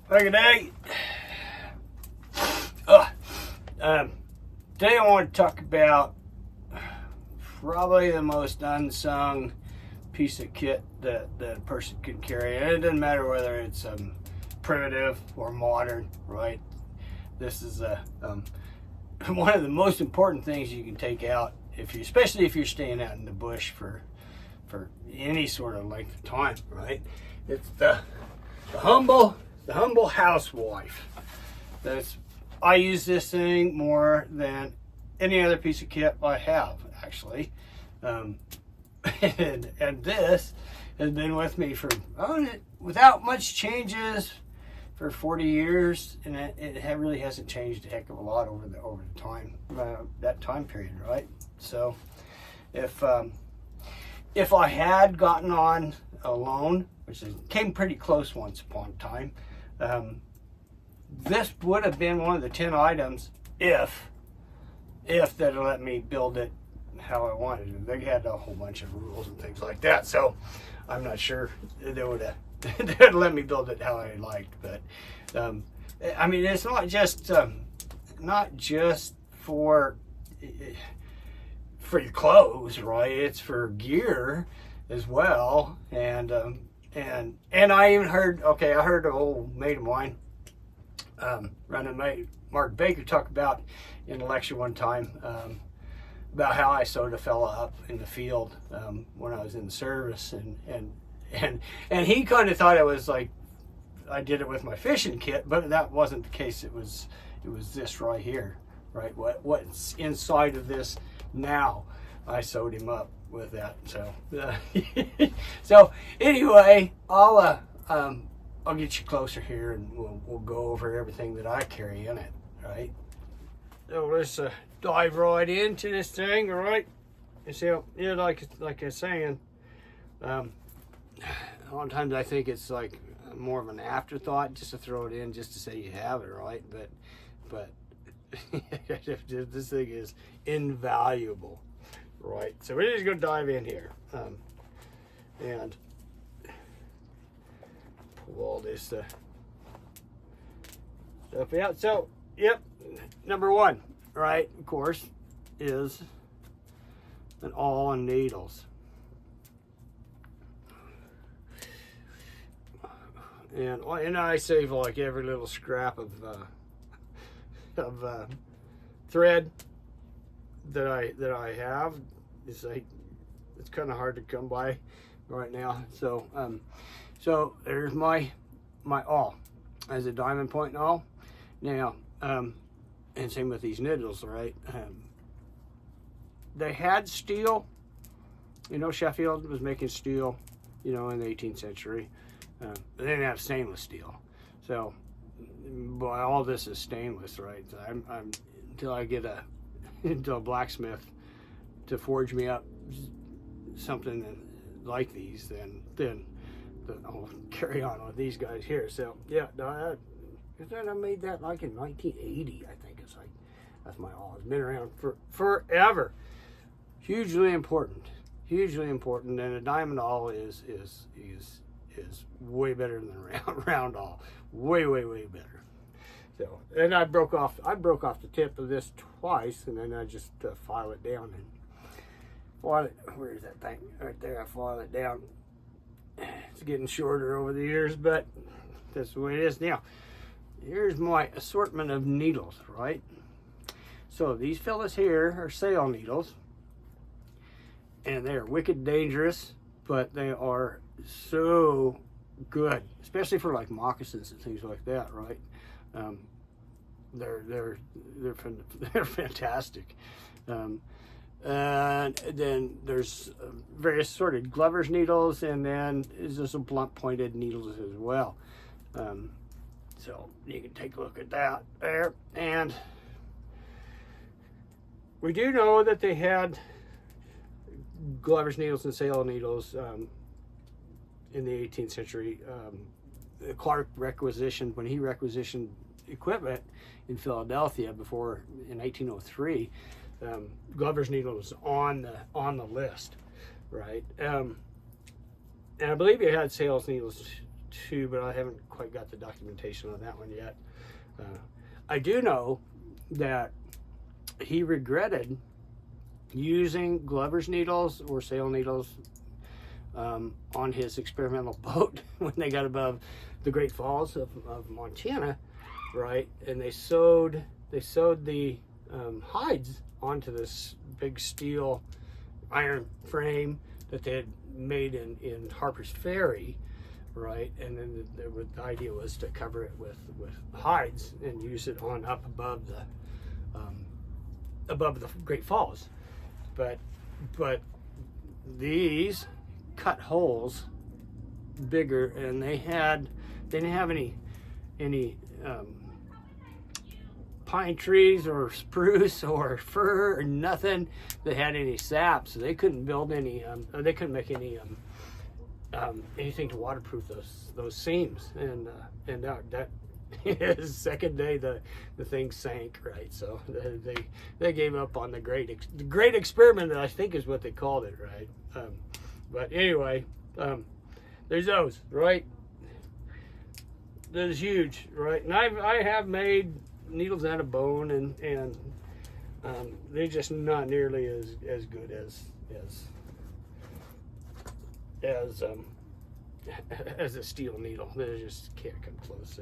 Good day. Today I want to talk about probably the most unsung piece of kit that a person can carry. And it doesn't matter whether it's primitive or modern, right? This is one of the most important things you can take out, especially if you're staying out in the bush for any sort of length of time, right? It's the humble housewife. I use this thing more than any other piece of kit I have, actually. And this has been with me for without much changes for 40 years, and it really hasn't changed a heck of a lot over the time that time period, right? So if I had gotten on alone, which came pretty close once upon a time, this would have been one of the 10 items if they'd let me build it how I wanted it. They had a whole bunch of rules and things like that, so I'm not sure they would have they'd let me build it how I liked. But I mean, it's not just for your clothes, right? It's for gear as well. And I even heard, I heard an old mate of mine, running mate, Mark Baker, talk about in a lecture one time about how I sewed a fella up in the field when I was in the service, and he kind of thought it was like I did it with my fishing kit, but that wasn't the case. It was this right here, right? What's inside of this now? I sewed him up with that. So so anyway, I'll get you closer here, and we'll go over everything that I carry in it, right? So let's dive right into this thing, all right? You see, like I was saying, a lot of times I think it's like more of an afterthought just to throw it in, just to say you have it, right? But this thing is invaluable, right? So we're just gonna dive in here and pull all this stuff out. So, yep, number one, right, of course, is an awl and needles. And I save like every little scrap of thread that I have. It's kind of hard to come by right now. So so there's my awl as a diamond point awl. Now and same with these needles, right? They had steel. Sheffield was making steel, in the 18th century. They didn't have stainless steel. So, boy, all this is stainless, right? So I'm until I get into a blacksmith to forge me up something like these, then I'll carry on with these guys here. So, yeah, I made that like in 1980, I think. It's like, that's my awl. It's been around for forever. Hugely important, and a diamond awl is way better than a round awl. Way better. So, and I broke off the tip of this twice, and then I just file it down and file it. Where's that thing? Right there. I file it down. It's getting shorter over the years, but that's the way it is. Now, here's my assortment of needles, right? So these fellas here are sail needles, and they are wicked dangerous, but they are so good, especially for like moccasins and things like that, right? They're fantastic. And then there's various sorted Glover's needles, and then there's some blunt pointed needles as well. So you can take a look at that there. And we do know that they had Glover's needles and sail needles in the 18th century. Clark requisitioned, when he requisitioned equipment in Philadelphia in 1903, Glover's needle was on the list, right? And I believe he had sales needles too, but I haven't quite got the documentation on that one yet. I do know that he regretted using Glover's needles or sail needles on his experimental boat when they got above the Great Falls of Montana, right? And they sewed the hides onto this big steel iron frame that they had made in Harper's Ferry, right? And then the idea was to cover it with hides and use it on up above the Great Falls. But these cut holes bigger, and they didn't have any pine trees or spruce or fir or nothing that had any sap, so they couldn't build any they couldn't make any anything to waterproof those seams. And that second day the thing sank, right? So they gave up on the great experiment, I think is what they called it, right? But anyway, there's those, right? That's huge, right? And I have made needles out of bone, and they're just not nearly as good as a steel needle. They just can't come close.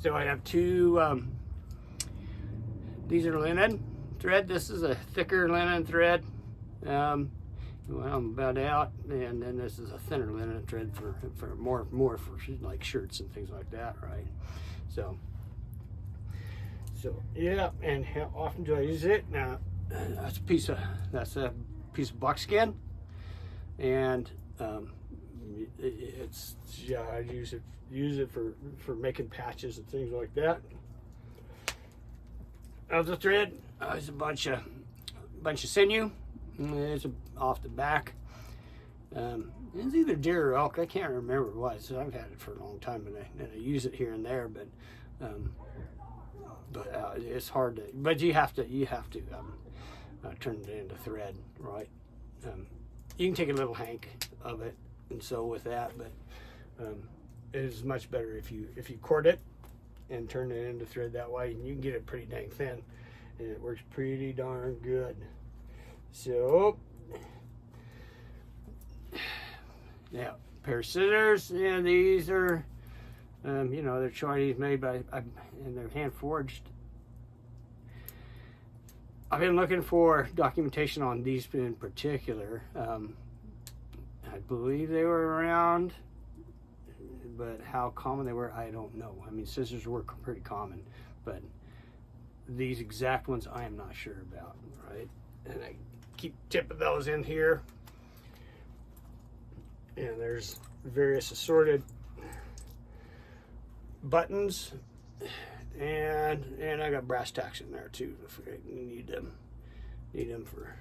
So I have two. These are linen thread. This is a thicker linen thread. Well, I'm about out, and then this is a thinner linen thread for more for like shirts and things like that, right? So yeah. And how often do I use it? Now that's a piece of buckskin, and I use it for making patches and things like that. Of the thread, there's a bunch of sinew. It's off the back. It's either deer or elk. I can't remember what. So I've had it for a long time, and I use it here and there. But it's hard to. But you have to turn it into thread, right? You can take a little hank of it and sew with that, but it is much better if you cord it and turn it into thread that way, and you can get it pretty dang thin, and it works pretty darn good. So yeah, pair of scissors, and these are they're Chinese made and they're hand forged. I've been looking for documentation on these in particular. I believe they were around, but how common they were, I don't know. I mean, scissors were pretty common, but these exact ones I am not sure about, right? And I keep tipping those in here. And there's various assorted buttons, and I got brass tacks in there too if you need them for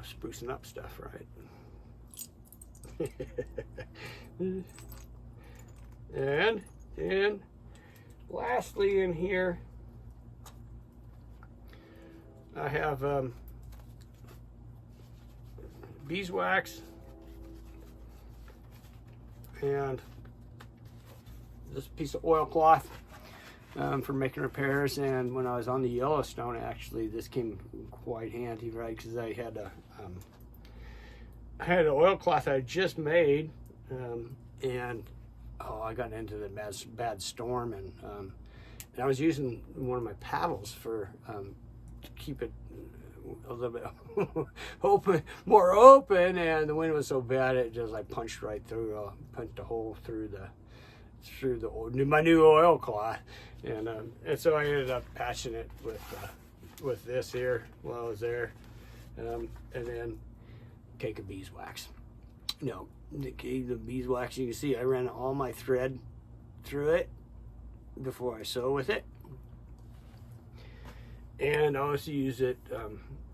sprucing up stuff, right? and lastly in here I have beeswax and this piece of oilcloth for making repairs. And when I was on the Yellowstone, actually this came quite handy, right? Because I had an oilcloth I just made, and I got into the bad storm, and I was using one of my paddles to keep it a little bit more open, and the wind was so bad it just punched right through, punched a hole through my new oilcloth, and so I ended up patching it with this here while I was there, and then cake of beeswax. The beeswax, you can see I ran all my thread through it before I sew with it, and I also use it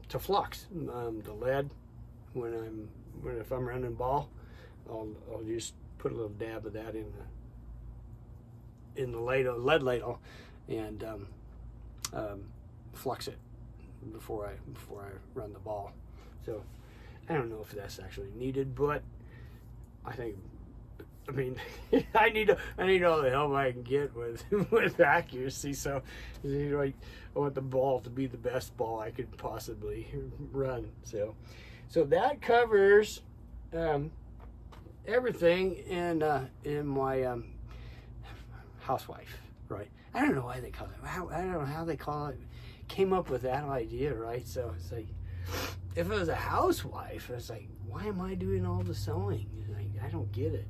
to flux the lead if I'm running ball. I'll just put a little dab of that in the lead ladle and flux it before I run the ball. So I don't know if that's actually needed, but I mean, I need all the help I can get with with accuracy. So, you know, I want the ball to be the best ball I could possibly run. So that covers everything in my housewife, right? I don't know why they call it. I don't know how they call it. Came up with that idea, right? So it's like, if it was a housewife, it's like, why am I doing all the sewing? Like, I don't get it,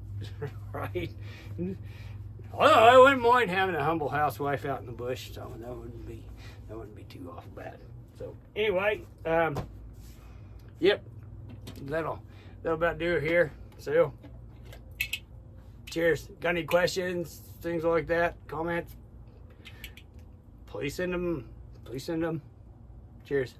right? Although I wouldn't mind having a humble housewife out in the bush, so that wouldn't be too awful bad. So anyway, yep, that'll about do it here. So, cheers. Got any questions, things like that, comments? Please send them. Cheers.